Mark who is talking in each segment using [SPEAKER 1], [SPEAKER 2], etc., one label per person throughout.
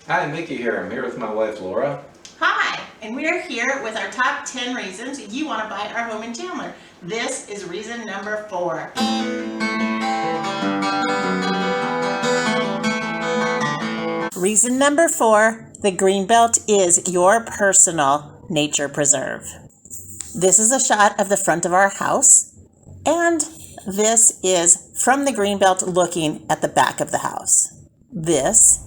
[SPEAKER 1] Hi, Mickey here. I'm here with my wife, Laura.
[SPEAKER 2] Hi, and we're here with our top 10 reasons you want to buy our home in Chandler. This is reason number 4. Reason number 4, the Greenbelt is your personal nature preserve. This is a shot of the front of our house, and this is from the Greenbelt looking at the back of the house. This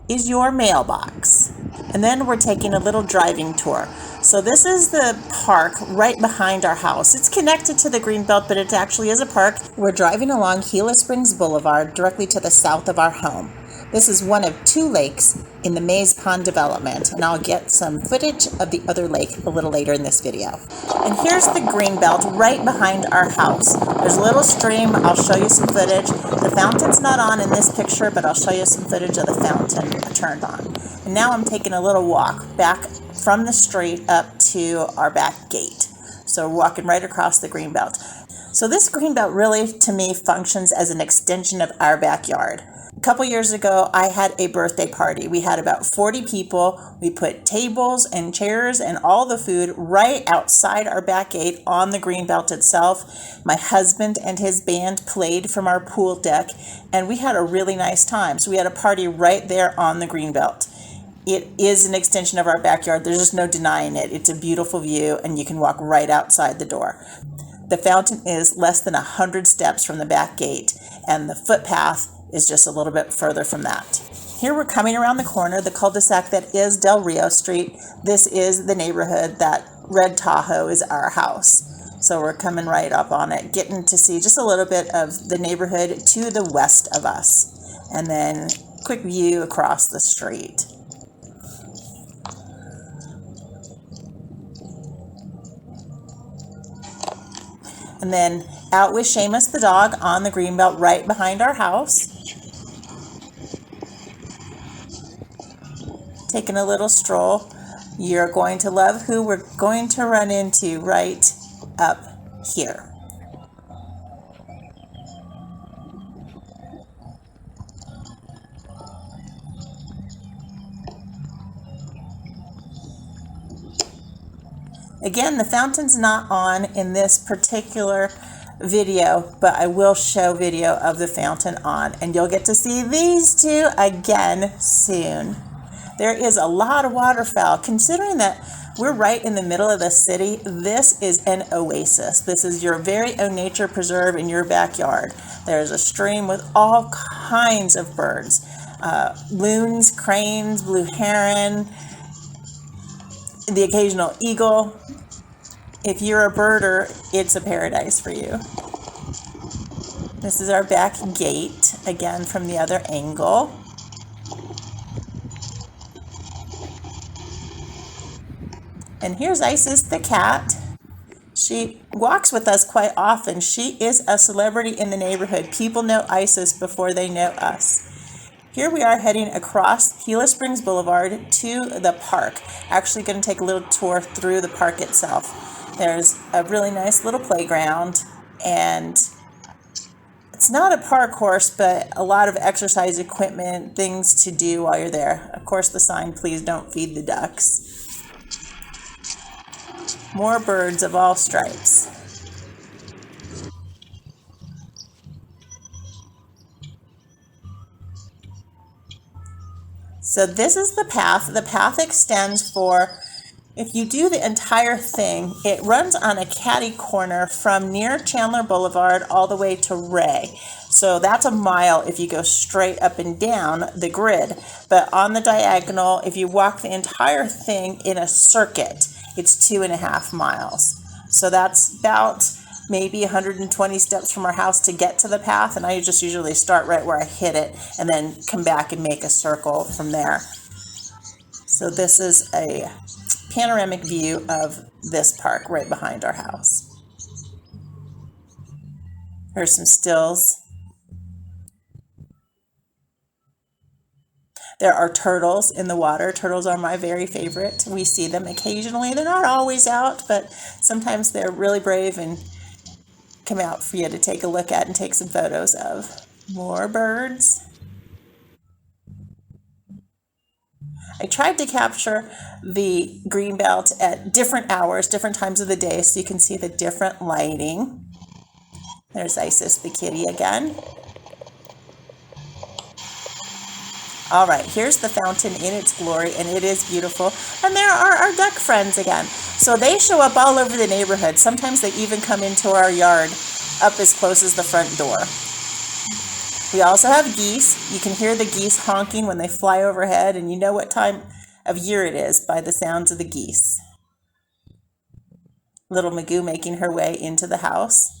[SPEAKER 2] is your mailbox. And then we're taking a little driving tour. So this is the park right behind our house. It's connected to the Greenbelt, but it actually is a park. We're driving along Gila Springs Boulevard directly to the south of our home. This is one of 2 lakes in the Maze Pond development, and I'll get some footage of the other lake a little later in this video. And here's the Greenbelt right behind our house. There's a little stream. I'll show you some footage. The fountain's not on in this picture, but I'll show you some footage of the fountain turned on. And now I'm taking a little walk back from the street up to our back gate. So we're walking right across the Greenbelt. So this Greenbelt really, to me, functions as an extension of our backyard. A couple years ago, I had a birthday party. We had about 40 people. We put tables and chairs and all the food right outside our back gate on the Greenbelt itself. My husband and his band played from our pool deck, and we had a really nice time. So we had a party right there on the Greenbelt. It is an extension of our backyard. There's just no denying it. It's a beautiful view, and you can walk right outside the door. The fountain is less than 100 steps from the back gate, and the footpath is just a little bit further from that. Here we're coming around the corner, the cul-de-sac that is Del Rio Street. This is the neighborhood that Red Tahoe is our house. So we're coming right up on it, getting to see just a little bit of the neighborhood to the west of us. And then quick view across the street. And then out with Seamus the dog on the Greenbelt right behind our house. Taking a little stroll. You're going to love who we're going to run into right up here. Again, the fountain's not on in this particular video, but I will show video of the fountain on, and you'll get to see these 2 again soon. There is a lot of waterfowl. Considering that we're right in the middle of the city, this is an oasis. This is your very own nature preserve in your backyard. There's a stream with all kinds of birds. Loons, cranes, blue heron, the occasional eagle. If you're a birder, it's a paradise for you. This is our back gate, again from the other angle. And here's Isis the cat. She walks with us quite often. She is a celebrity in the neighborhood. People know Isis before they know us. Here we are heading across Gila Springs Boulevard to the park. Actually going to take a little tour through the park itself. There's a really nice little playground, and it's not a park course, but a lot of exercise equipment, things to do while you're there. Of course, the sign, please don't feed the ducks. More birds of all stripes. So this is the path. The path extends for, if you do the entire thing, it runs on a catty corner from near Chandler Boulevard all the way to Ray. So that's a mile if you go straight up and down the grid. But on the diagonal, if you walk the entire thing in a circuit, it's 2.5 miles. So that's about maybe 120 steps from our house to get to the path, and I just usually start right where I hit it and then come back and make a circle from there. So this is a panoramic view of this park right behind our house. Here's some stills. There are turtles in the water. Turtles are my very favorite. We see them occasionally. They're not always out, but sometimes they're really brave and come out for you to take a look at and take some photos of. More birds. I tried to capture the Greenbelt at different hours, different times of the day, so you can see the different lighting. There's Isis the kitty again. All right, here's the fountain in its glory, and it is beautiful. And there are our duck friends again. So they show up all over the neighborhood. Sometimes they even come into our yard up as close as the front door. We also have geese. You can hear the geese honking when they fly overhead, and you know what time of year it is by the sounds of the geese. Little Magoo making her way into the house.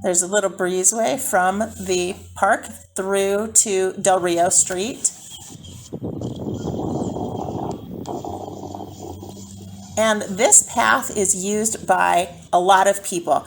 [SPEAKER 2] There's a little breezeway from the park through to Del Rio Street. And this path is used by a lot of people.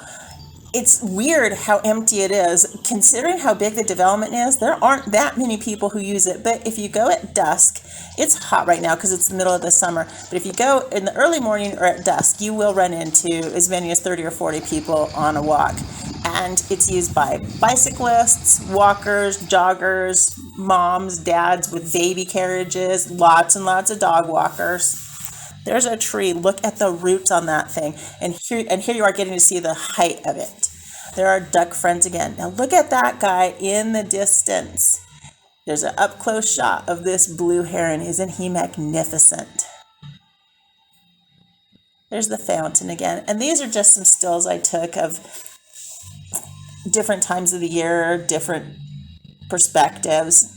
[SPEAKER 2] It's weird how empty it is. Considering how big the development is, there aren't that many people who use it. But if you go at dusk, it's hot right now because it's the middle of the summer. But if you go in the early morning or at dusk, you will run into as many as 30 or 40 people on a walk. And it's used by bicyclists, walkers, joggers, moms, dads with baby carriages, lots and lots of dog walkers. There's a tree. Look at the roots on that thing. And here you are getting to see the height of it. There are duck friends again. Now look at that guy in the distance. There's an up-close shot of this blue heron. Isn't he magnificent? There's the fountain again. And these are just some stills I took of different times of the year, different perspectives.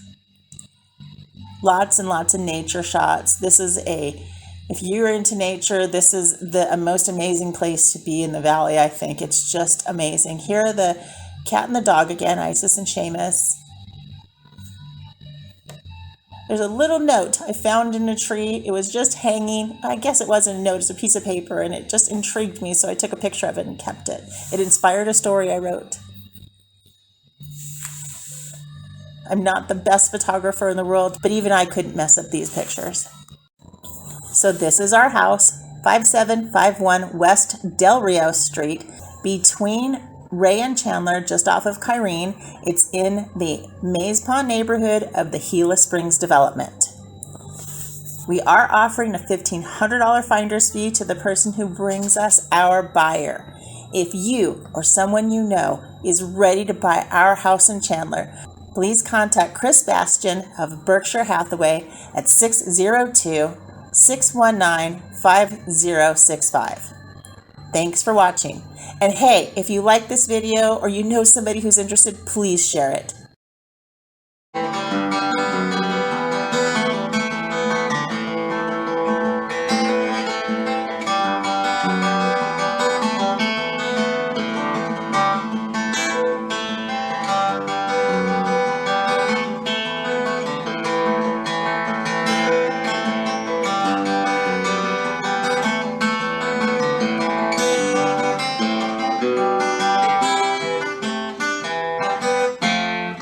[SPEAKER 2] Lots and lots of nature shots. If you're into nature, this is the most amazing place to be in the valley, I think. It's just amazing. Here are the cat and the dog again, Isis and Seamus. There's a little note I found in a tree. It was just hanging. I guess it wasn't a note, it's a piece of paper, and it just intrigued me, so I took a picture of it and kept it. It inspired a story I wrote. I'm not the best photographer in the world, but even I couldn't mess up these pictures. So this is our house, 5751 West Del Rio Street, between Ray and Chandler, just off of Kyrene. It's in the Maze Pond neighborhood of the Gila Springs development. We are offering a $1,500 finder's fee to the person who brings us our buyer. If you or someone you know is ready to buy our house in Chandler, please contact Chris Bastian of Berkshire Hathaway at 602-619-5065. Thanks for watching. And hey, if you like this video or you know somebody who's interested, please share it.